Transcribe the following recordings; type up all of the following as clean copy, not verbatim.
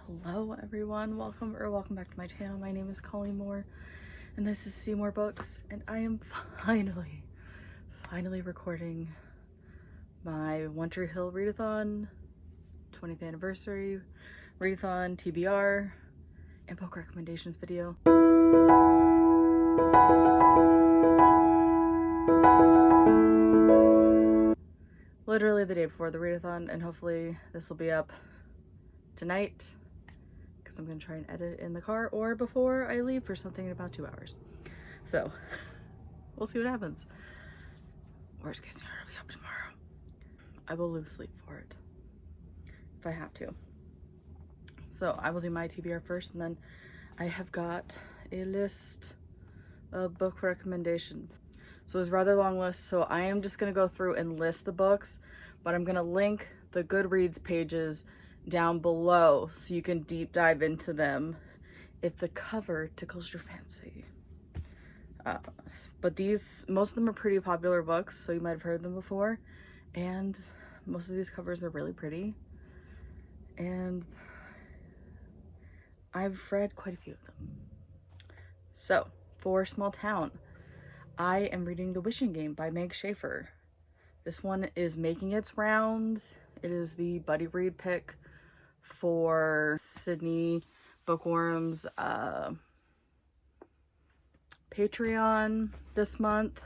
Hello everyone, welcome back to my channel. My name is Cmoore and this is Cmoore-Books, and I am finally recording my One Tree Hill Readathon 20th anniversary Readathon TBR and book recommendations video. Literally the day before the Readathon, and hopefully this will be up tonight because I'm gonna try and edit in the car or before I leave for something in about 2 hours. So we'll see what happens. Worst case scenario, it'll be up tomorrow. I will lose sleep for it if I have to. So I will do my TBR first, and then I have got a list of book recommendations. So it's a rather long list, so I am just gonna go through and list the books, but I'm gonna link the Goodreads pages down below so you can deep dive into them if the cover tickles your fancy. But most of them are pretty popular books, so you might have heard them before, and most of these covers are really pretty, and I've read quite a few of them. So for Small Town, I am reading The Wishing Game by Meg Shaffer. This one is making its rounds. It is the buddy read pick for Sydney Bookworm's Patreon this month.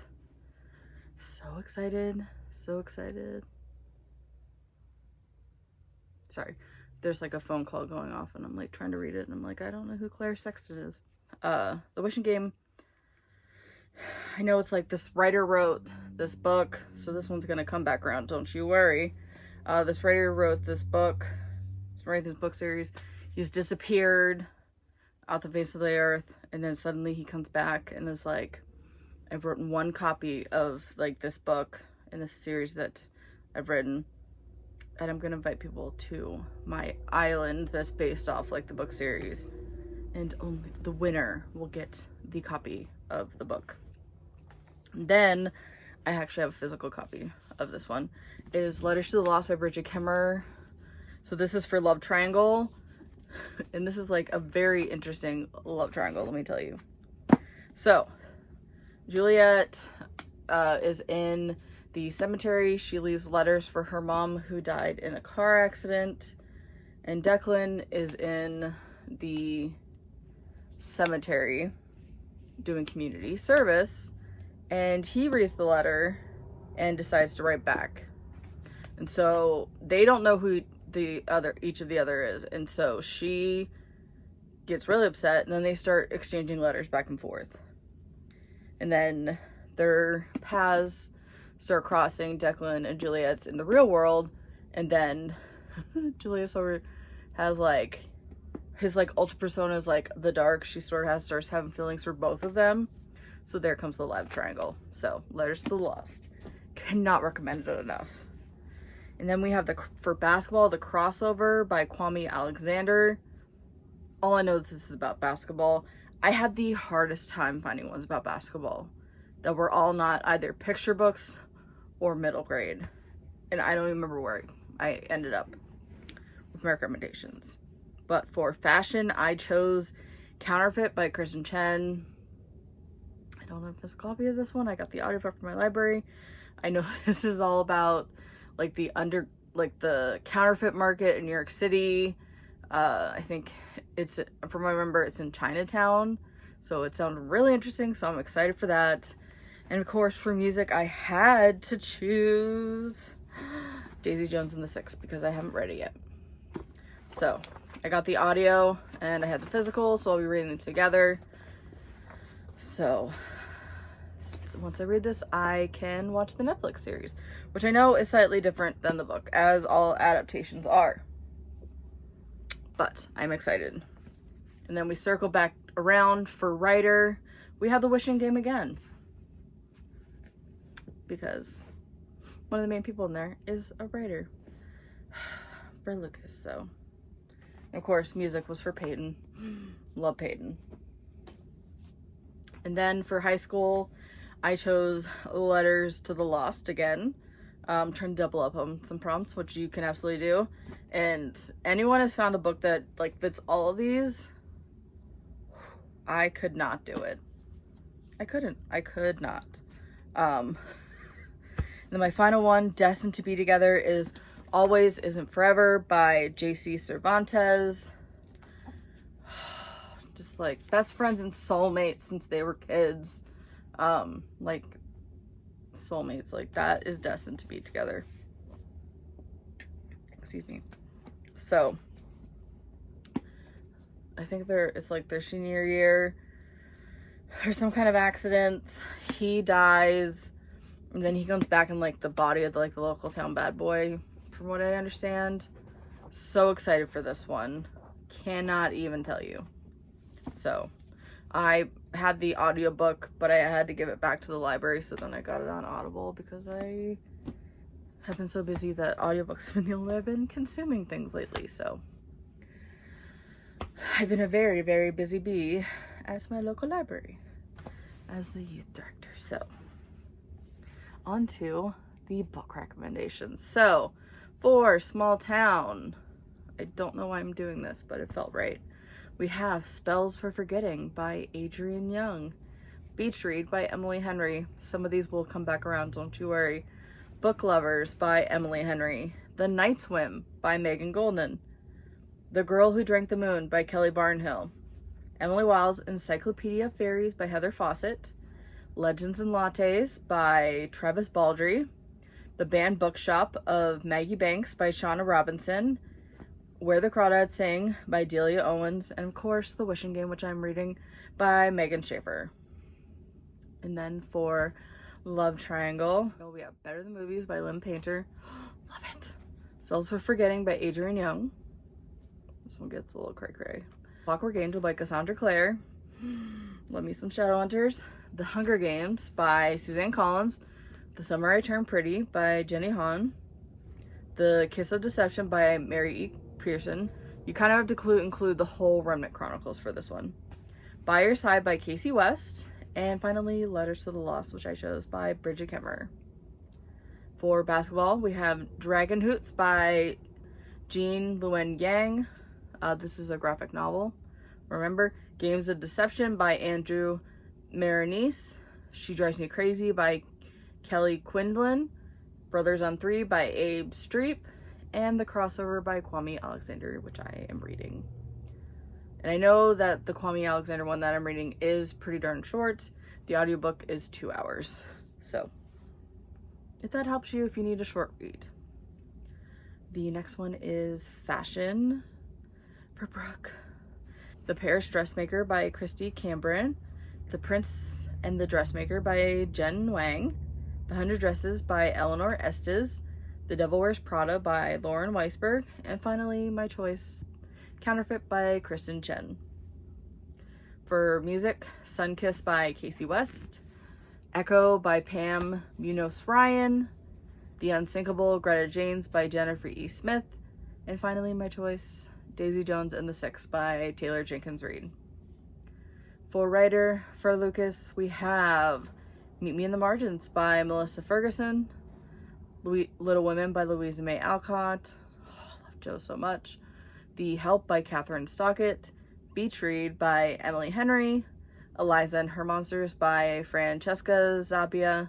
So excited. Sorry, there's like a phone call going off and I'm like trying to read it and I'm like, I don't know who Clare Sexton is. The Wishing Game, I know it's like this writer wrote this book, so this one's gonna come back around, don't you worry. This writer wrote this book, write this book series. He's disappeared off the face of the earth, and then suddenly he comes back and is like, I've written one copy of like this book in this series that I've written, and I'm gonna invite people to my island that's based off like the book series, and only the winner will get the copy of the book. And then I actually have a physical copy of this one. It is Letters to the Lost by Bridget Kemmerer. So this is for Love Triangle, and this is like a very interesting love triangle, let me tell you. So Juliet is in the cemetery. She leaves letters for her mom who died in a car accident, and Declan is in the cemetery doing community service, and he reads the letter and decides to write back. And so they don't know who each of the other is, and so she gets really upset, and then they start exchanging letters back and forth, and then their paths start crossing. Declan and Juliet's in the real world, and then Juliet sort of has like his like ultra persona is like the dark. She sort of starts having feelings for both of them, so there comes the love triangle. So Letters to the Lost, cannot recommend it enough. And then we have for basketball, The Crossover by Kwame Alexander. All I know is this is about basketball. I had the hardest time finding ones about basketball that were all not either picture books or middle grade. And I don't even remember where I ended up with my recommendations. But for fashion, I chose Counterfeit by Kristen Chen. I don't have a physical copy of this one. I got the audiobook from my library. I know this is all about like the counterfeit market in New York City. I think it's, from what I remember, it's in Chinatown. So it sounded really interesting, so I'm excited for that. And of course, for music, I had to choose Daisy Jones and the Six because I haven't read it yet. So I got the audio and I had the physical, so I'll be reading them together. So once I read this, I can watch the Netflix series, which I know is slightly different than the book, as all adaptations are. But I'm excited. And then we circle back around for writer. We have The Wishing Game again, because one of the main people in there is a writer for Lucas. So, and of course, music was for Peyton. Love Peyton. And then for high school, I chose Letters to the Lost again. Trying to double up on some prompts, which you can absolutely do. And anyone has found a book that like fits all of these, I could not do it. I could not. And then my final one, Destined to Be Together, is Always Isn't Forever by J.C. Cervantes. Just like best friends and soulmates since they were kids. Like soulmates, like that is destined to be together. Excuse me. So I think it's like their senior year. There's some kind of accident. He dies. And then he comes back in like the body of the local town bad boy, from what I understand. So excited for this one. Cannot even tell you. So I had the audiobook, but I had to give it back to the library, so then I got it on Audible because I have been so busy that audiobooks have been the only way I've been consuming things lately. So I've been a very, very busy bee at my local library as the youth director. So on to the book recommendations. So for Small Town, I don't know why I'm doing this, but it felt right. We have Spells for Forgetting by Adrienne Young. Beach Read by Emily Henry. Some of these will come back around, don't you worry. Book Lovers by Emily Henry. The Night Swim by Megan Goldin. The Girl Who Drank the Moon by Kelly Barnhill. Emily Wilde's Encyclopedia Fairies by Heather Fawcett. Legends and Lattes by Travis Baldree. The Banned Bookshop of Maggie Banks by Shauna Robinson. Where the Crawdads Sing by Delia Owens, and of course The Wishing Game, which I'm reading, by Megan Shaffer. And then for Love Triangle, we have Better Than Movies by Lynn Painter. Love it. Spells for Forgetting by Adrienne Young. This one gets a little cray-cray. Clockwork Angel by Cassandra Clare. Love me some Shadowhunters. The Hunger Games by Suzanne Collins. The Summer I Turned Pretty by Jenny Han. The Kiss of Deception by Mary E. Pearson. You kind of have to include the whole Remnant Chronicles for this one. By Your Side by Kasie West. And finally, Letters to the Lost, which I chose, by Bridget Kemmerer. For basketball, we have Dragon Hoots by Jean Luen Yang. This is a graphic novel. Remember, Games of Deception by Andrew Marinese. She Drives Me Crazy by Kelly Quinlan. Brothers on Three by Abe Streep. And The Crossover by Kwame Alexander, which I am reading. And I know that the Kwame Alexander one that I'm reading is pretty darn short. The audiobook is 2 hours. So if that helps you, if you need a short read. The next one is Fashion for Brooke. The Paris Dressmaker by Christy Cambron. The Prince and the Dressmaker by Jen Wang. The 100 Dresses by Eleanor Estes. The Devil Wears Prada by Lauren Weisberg. And finally, my choice, Counterfeit by Kristen Chen. For music, Sunkiss by Kasie West. Echo by Pam Munoz Ryan. The Unsinkable Greta Janes by Jennifer E. Smith. And finally, my choice, Daisy Jones and the Six by Taylor Jenkins Reid. For writer, for Lucas, we have Meet Me in the Margins by Melissa Ferguson. Little Women by Louisa May Alcott. Oh, I love Jo so much. The Help by Catherine Stockett. Beach Read by Emily Henry. Eliza and Her Monsters by Francesca Zappia.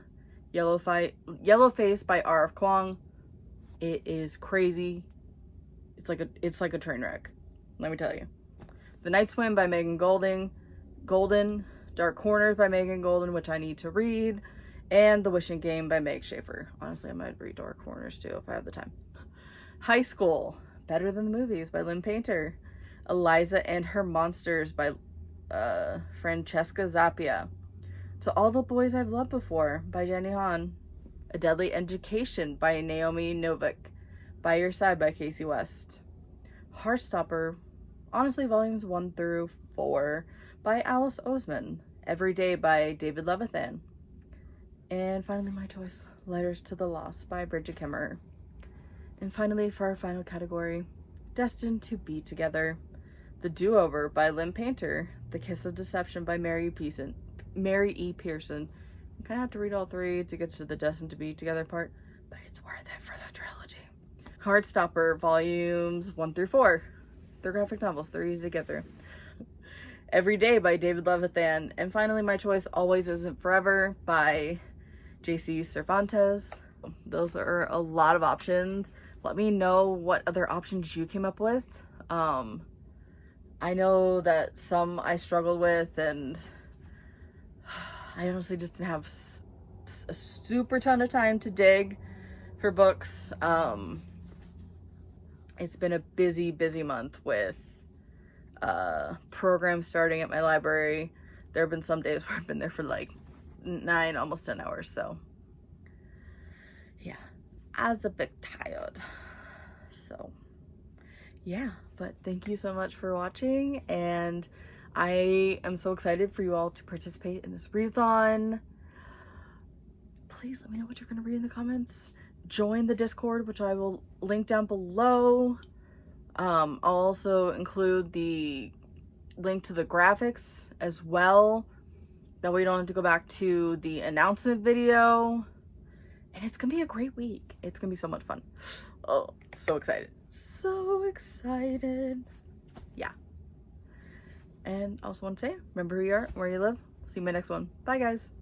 Yellowface by R.F. Kuang. It is crazy. It's like a train wreck, let me tell you. The Night Swim by Megan Goldin. Dark Corners by Megan Goldin, which I need to read. And The Wishing Game by Meg Shaffer. Honestly, I might read Dark Corners too if I have the time. High School, Better Than the Movies by Lynn Painter. Eliza and Her Monsters by Francesca Zappia. To All the Boys I've Loved Before by Jenny Han. A Deadly Education by Naomi Novik. By Your Side by Kasie West. Heartstopper, honestly, volumes 1 through 4 by Alice Oseman. Every Day by David Leviathan. And finally, my choice, Letters to the Lost by Bridget Kemmerer. And finally, for our final category, Destined to Be Together. The Do-Over by Lynn Painter. The Kiss of Deception by Mary E. Pearson. You kind of have to read all three to get to the Destined to Be Together part. but it's worth it for the trilogy. Heartstopper volumes 1 through 4. They're graphic novels. They're easy to get through. Every Day by David Levithan. And finally, my choice, Always Isn't Forever by J.C. Cervantes. Those are a lot of options. Let me know what other options you came up with. I know that some I struggled with, and I honestly just didn't have a super ton of time to dig for books. It's been a busy month with programs starting at my library. There have been some days where I've been there for like 9, almost 10 hours. So yeah, I was a bit tired. So yeah, but thank you so much for watching, and I am so excited for you all to participate in this readathon. Please let me know what you're going to read in the comments. Join the Discord, which I will link down below. I'll also include the link to the graphics as well. That way you don't have to go back to the announcement video. And it's gonna be a great week. It's gonna be so much fun. Oh, so excited. So excited. Yeah. And I also want to say, remember who you are, where you live. See you in my next one. Bye, guys.